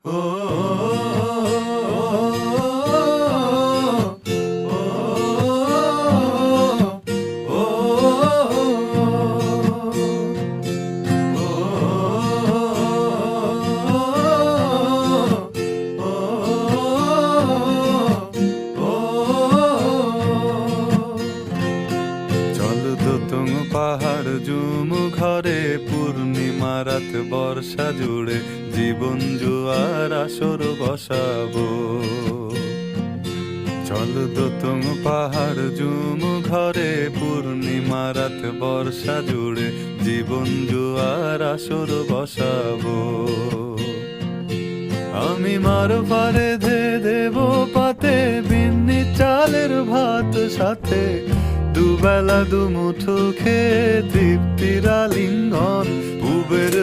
ও চলদোতং পাহাড় জুম ঘরে পূর্ণিমা রাত বর্ষা জুড়ে জীবন জুয়ার আসর বসাবো। চলদোতং পাহাড় জুম ঘরে পূর্ণিমা রাত বর্ষা জুড়ে জীবন জুয়ার আসর বসাবো। আমি মার পারে ধে দেব পাতে বিন্নি চালের ভাত সাথে দুবেলা দুমুঠো খেয়ে তৃপ্তির আলিঙ্গন উবের